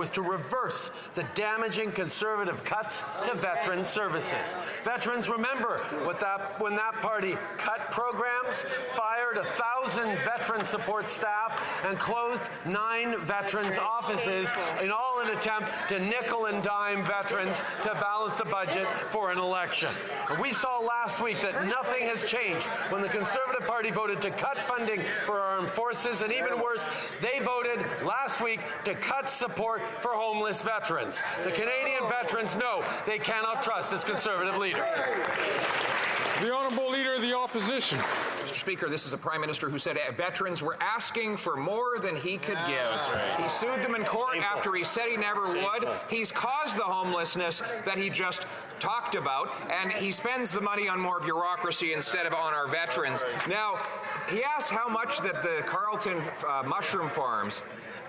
was to reverse the damaging Conservative cuts to veteran services. Veterans remember when that party cut programs, fired 1,000 veteran support staff, and closed 9 veterans' offices, in all an attempt to nickel and dime veterans to balance the budget for an election. We saw last week that nothing has changed when the Conservative Party voted to cut funding for our armed forces, and even worse, they voted last week to cut support for homeless veterans. The Canadian veterans know they cannot trust this Conservative leader. The Honourable Leader of the Opposition. Mr. Speaker, this is a Prime Minister who said veterans were asking for more than he could give. He sued them in court after he said he never would. He's caused the homelessness that he just talked about, and he spends the money on more bureaucracy instead of on our veterans. Now, he asked how much that the Carleton mushroom farms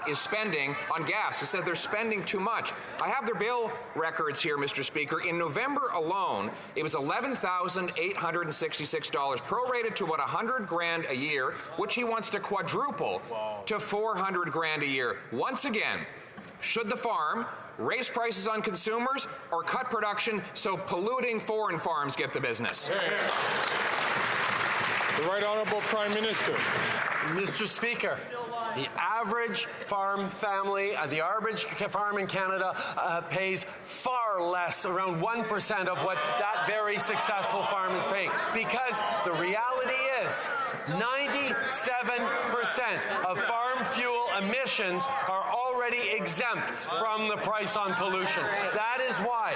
is spending on gas. He said they're spending too much. I have their bill records here, Mr. Speaker. In November alone, it was $11,866, prorated to about $100,000 a year, which he wants to quadruple to $400,000 a year. Once again, should the farm raise prices on consumers or cut production so polluting foreign farms get the business? The Right Honourable Prime Minister. Mr. Speaker, the average farm family, the average farm in Canada pays far less, around 1% of what that very successful farm is paying. Because the reality is 97% of farm fuel emissions are already exempt from the price on pollution. That is why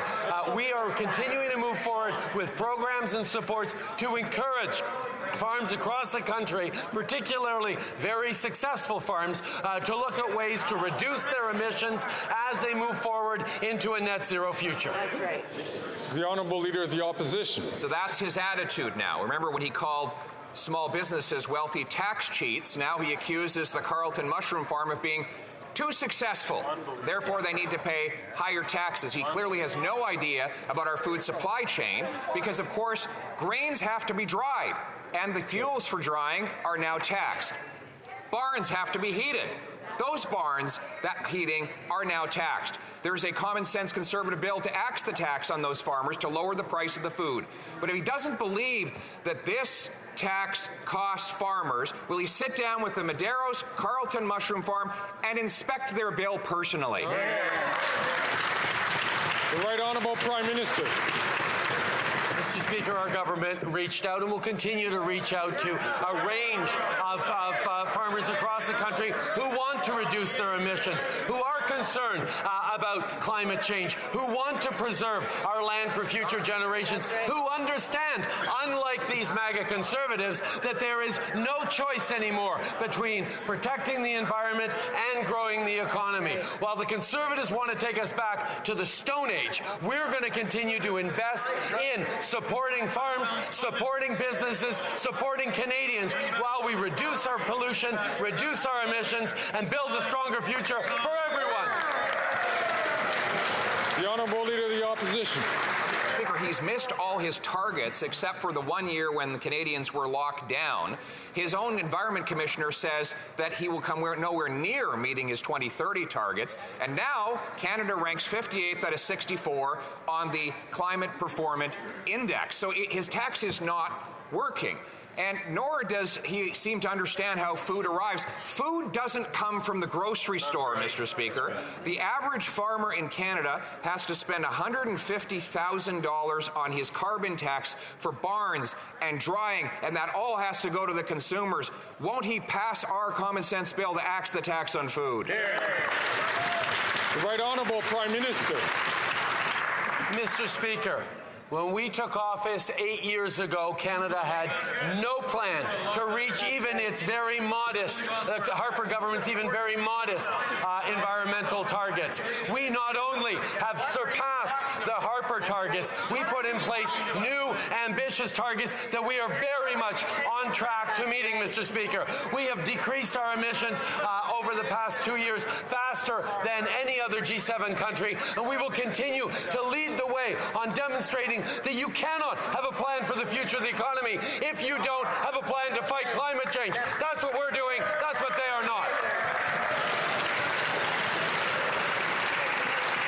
we are continuing to move forward with programs and supports to encourage farms across the country, particularly very successful farms, to look at ways to reduce their emissions as they move forward into a net zero future. That's right. The Honourable Leader of the Opposition. So that's his attitude now. Remember when he called small businesses wealthy tax cheats? Now he accuses the Carleton mushroom farm of being too successful. Therefore, they need to pay higher taxes. He clearly has no idea about our food supply chain because, of course, grains have to be dried, and the fuels for drying are now taxed. Barns have to be heated. Those barns, that heating, are now taxed. There's a common-sense Conservative bill to axe the tax on those farmers to lower the price of the food. But if he doesn't believe that this tax costs farmers, will he sit down with the Madero's Carleton mushroom farm and inspect their bill personally? The Right Honourable Prime Minister. Mr. Speaker, our government reached out and will continue to reach out to a range of farmers across the country who want to reduce their emissions, who are concerned about climate change, who want to preserve our land for future generations, who understand, unlike these MAGA conservatives, that there is no choice anymore between protecting the environment and growing the economy. While the Conservatives want to take us back to the Stone Age, we're going to continue to invest in supporting farms, supporting businesses, supporting Canadians while we reduce our pollution, reduce our emissions, and build a stronger future for everyone. The Honourable Leader of the Opposition. Mr. Speaker, he's missed all his targets except for the 1 year when the Canadians were locked down. His own Environment Commissioner says that he will come nowhere near meeting his 2030 targets. And now Canada ranks 58th out of 64 on the Climate Performance Index. So his tax is not working. And nor does he seem to understand how food arrives. Food doesn't come from the grocery store, Mr. Speaker. The average farmer in Canada has to spend $150,000 on his carbon tax for barns and drying, and that all has to go to the consumers. Won't he pass our common sense bill to axe the tax on food? The Right Honourable Prime Minister. Mr. Speaker, when we took office 8 years ago, Canada had no plan to reach even its very modest, the Harper government's even very modest environmental targets. We not only have surpassed the Harper targets, we put in place new ambitious targets that we are very much on track to meeting, Mr. Speaker. We have decreased our emissions over the past 2 years faster than any other G7 country, and we will continue to lead the way on demonstrating that you cannot have a plan for the future of the economy if you don't have a plan to fight climate change. That's what we're doing. That's what they are not.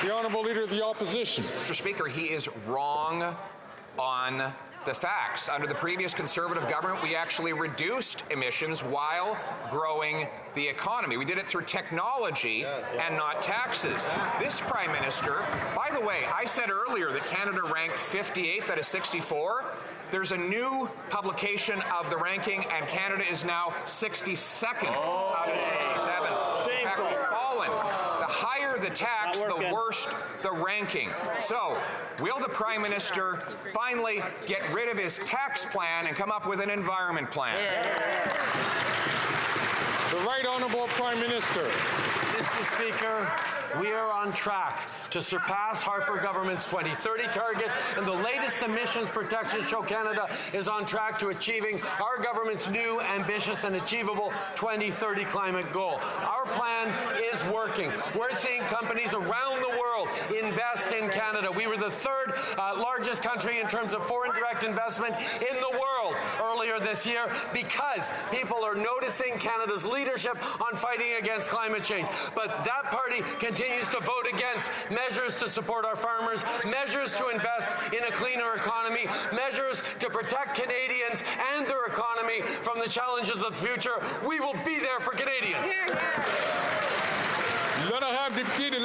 The Honourable Leader of the Opposition. Mr. Speaker, he is wrong on the facts. Under the previous Conservative government, we actually reduced emissions while growing the economy. We did it through technology and not taxes. This Prime Minister, by the way, I said earlier that Canada ranked 58th out of 64. There's a new publication of the ranking, and Canada is now 62nd out of 67. In fact, we've fallen. The higher the tax, the worse the ranking. So, will the Prime Minister finally get rid of his tax plan and come up with an environment plan? The Right Honourable Prime Minister. Mr. Speaker, we are on track to surpass Harper government's 2030 target, and the latest emissions projections show Canada is on track to achieving our government's new, ambitious and achievable 2030 climate goal. Our plan is working. We're seeing companies around the world invest in Canada. We were the third largest country in terms of foreign direct investment in the world earlier this year because people are noticing Canada's leadership on fighting against climate change. But that party continues to vote against measures to support our farmers, measures to invest in a cleaner economy, measures to protect Canadians and their economy from the challenges of the future. We will be there for Canadians. Let us have Deputy de